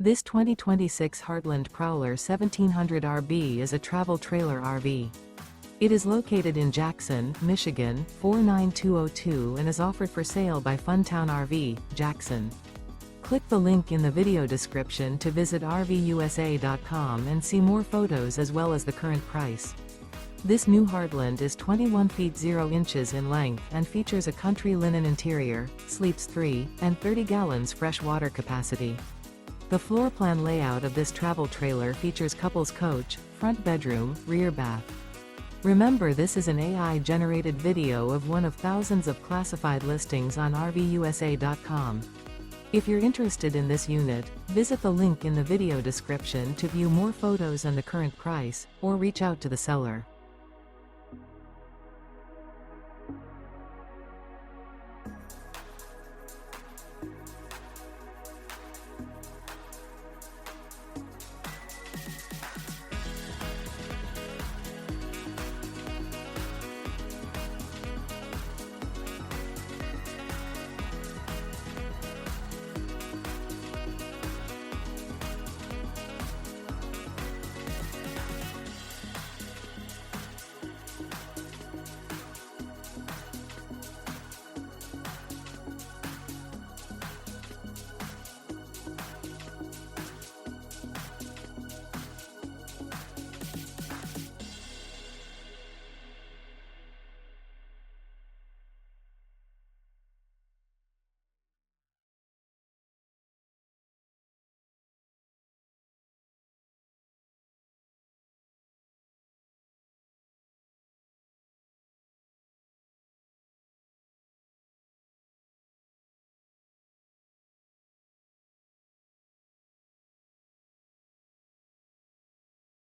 This 2026 Heartland Prowler 1700 RB is a travel trailer RV. It is located in Jackson, Michigan, 49202 and is offered for sale by Funtown RV, Jackson. Click the link in the video description to visit RVUSA.com and see more photos as well as the current price. This new Heartland is 21 feet 0 inches in length and features a country linen interior, sleeps 3 and 30 gallons fresh water capacity. The floor plan layout of this travel trailer features couples coach, front bedroom, rear bath. Remember, this is an AI-generated video of one of thousands of classified listings on RVUSA.com. If you're interested in this unit, visit the link in the video description to view more photos and the current price, or reach out to the seller.